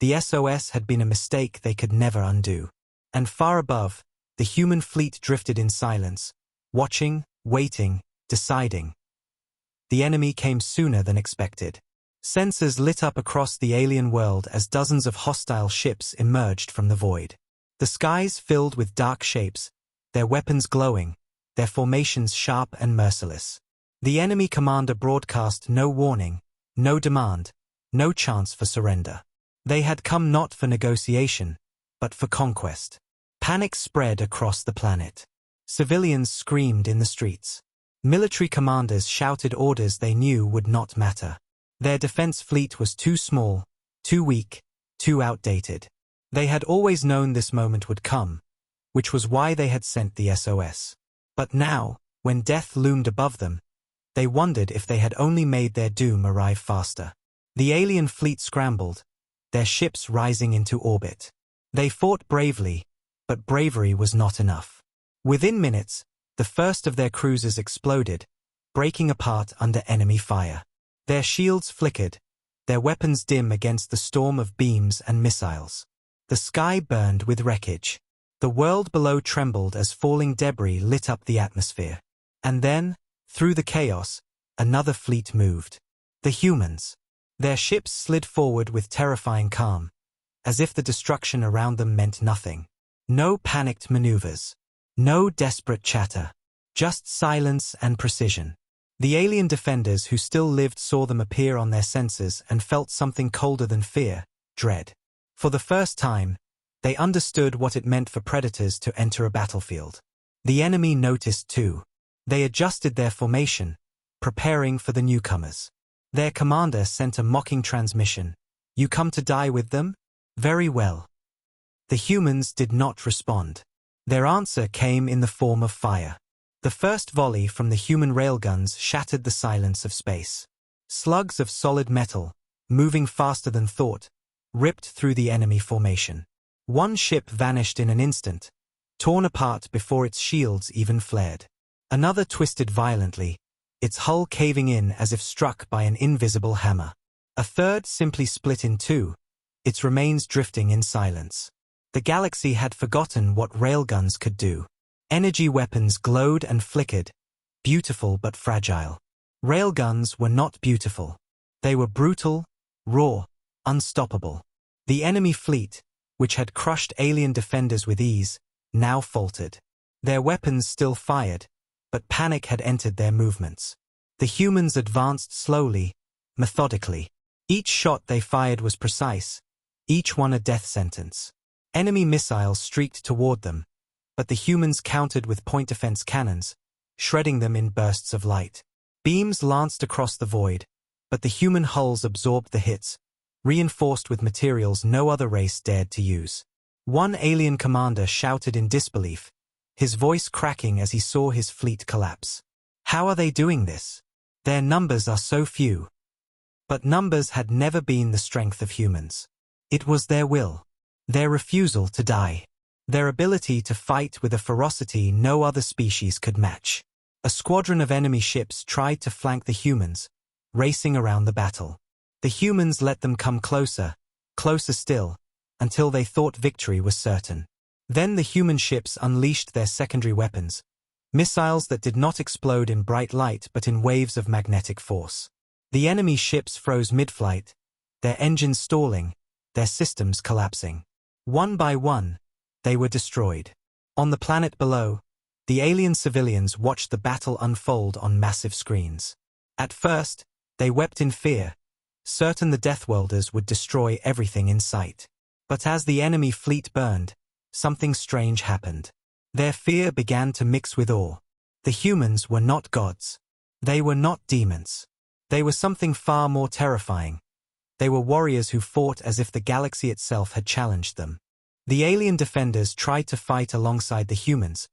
The SOS had been a mistake they could never undo. And far above, the human fleet drifted in silence, watching, waiting, deciding. The enemy came sooner than expected. Sensors lit up across the alien world as dozens of hostile ships emerged from the void. The skies filled with dark shapes, their weapons glowing, their formations sharp and merciless. The enemy commander broadcast no warning, no demand, no chance for surrender. They had come not for negotiation, but for conquest. Panic spread across the planet. Civilians screamed in the streets. Military commanders shouted orders they knew would not matter. Their defense fleet was too small, too weak, too outdated. They had always known this moment would come, which was why they had sent the SOS. But now, when death loomed above them, they wondered if they had only made their doom arrive faster. The alien fleet scrambled, their ships rising into orbit. They fought bravely, but bravery was not enough. Within minutes, the first of their cruisers exploded, breaking apart under enemy fire. Their shields flickered, their weapons dim against the storm of beams and missiles. The sky burned with wreckage. The world below trembled as falling debris lit up the atmosphere. And then, through the chaos, another fleet moved. The humans. Their ships slid forward with terrifying calm, as if the destruction around them meant nothing. No panicked maneuvers. No desperate chatter. Just silence and precision. The alien defenders who still lived saw them appear on their sensors and felt something colder than fear, dread. For the first time, they understood what it meant for predators to enter a battlefield. The enemy noticed too. They adjusted their formation, preparing for the newcomers. Their commander sent a mocking transmission. You come to die with them? Very well. The humans did not respond. Their answer came in the form of fire. The first volley from the human railguns shattered the silence of space. Slugs of solid metal, moving faster than thought, ripped through the enemy formation. One ship vanished in an instant, torn apart before its shields even flared. Another twisted violently, its hull caving in as if struck by an invisible hammer. A third simply split in two, its remains drifting in silence. The galaxy had forgotten what railguns could do. Energy weapons glowed and flickered, beautiful but fragile. Railguns were not beautiful. They were brutal, raw, unstoppable. The enemy fleet, which had crushed alien defenders with ease, now faltered. Their weapons still fired, but panic had entered their movements. The humans advanced slowly, methodically. Each shot they fired was precise, each one a death sentence. Enemy missiles streaked toward them, but the humans countered with point-defense cannons, shredding them in bursts of light. Beams lanced across the void, but the human hulls absorbed the hits, reinforced with materials no other race dared to use. One alien commander shouted in disbelief, his voice cracking as he saw his fleet collapse. How are they doing this? Their numbers are so few. But numbers had never been the strength of humans. It was their will, their refusal to die, their ability to fight with a ferocity no other species could match. A squadron of enemy ships tried to flank the humans, racing around the battle. The humans let them come closer, closer still, until they thought victory was certain. Then the human ships unleashed their secondary weapons, missiles that did not explode in bright light but in waves of magnetic force. The enemy ships froze mid-flight, their engines stalling, their systems collapsing. One by one, they were destroyed. On the planet below, the alien civilians watched the battle unfold on massive screens. At first, they wept in fear, certain the Deathworlders would destroy everything in sight. But as the enemy fleet burned, something strange happened. Their fear began to mix with awe. The humans were not gods. They were not demons. They were something far more terrifying. They were warriors who fought as if the galaxy itself had challenged them. The alien defenders tried to fight alongside the humans,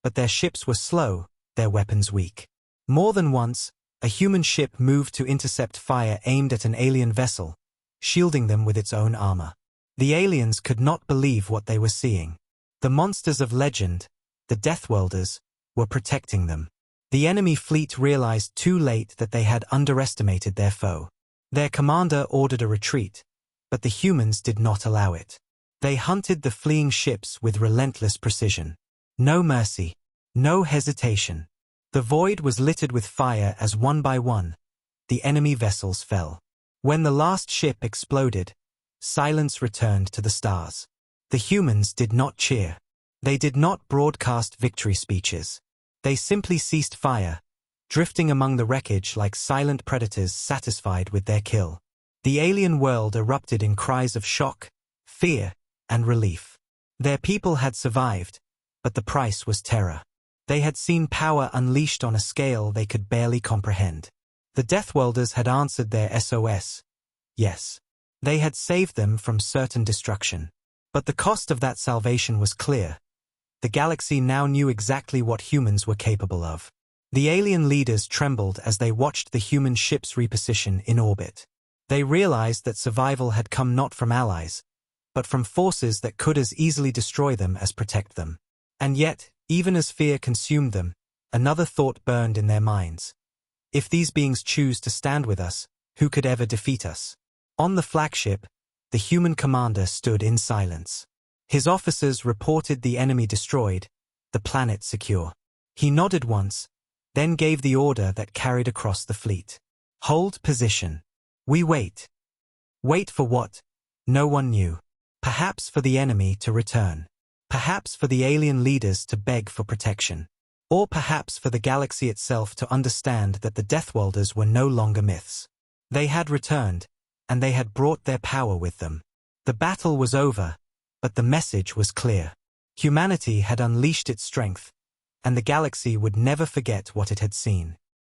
but their ships were slow, their weapons weak. More than once, a human ship moved to intercept fire aimed at an alien vessel, shielding them with its own armor. The aliens could not believe what they were seeing. The monsters of legend, the Deathworlders, were protecting them. The enemy fleet realized too late that they had underestimated their foe. Their commander ordered a retreat, but the humans did not allow it. They hunted the fleeing ships with relentless precision. No mercy, no hesitation. The void was littered with fire as one by one, the enemy vessels fell. When the last ship exploded, silence returned to the stars. The humans did not cheer. They did not broadcast victory speeches. They simply ceased fire, drifting among the wreckage like silent predators satisfied with their kill. The alien world erupted in cries of shock, fear, and relief. Their people had survived, but the price was terror. They had seen power unleashed on a scale they could barely comprehend. The Deathworlders had answered their SOS. Yes. They had saved them from certain destruction. But the cost of that salvation was clear. The galaxy now knew exactly what humans were capable of. The alien leaders trembled as they watched the human ships reposition in orbit. They realized that survival had come not from allies, but from forces that could as easily destroy them as protect them. And yet, even as fear consumed them, another thought burned in their minds. If these beings choose to stand with us, who could ever defeat us? On the flagship, the human commander stood in silence. His officers reported the enemy destroyed, the planet secure. He nodded once, then gave the order that carried across the fleet. Hold position. We wait. Wait for what? No one knew. Perhaps for the enemy to return. Perhaps for the alien leaders to beg for protection. Or perhaps for the galaxy itself to understand that the Deathworlders were no longer myths. They had returned, and they had brought their power with them. The battle was over, but the message was clear. Humanity had unleashed its strength, and the galaxy would never forget what it had seen.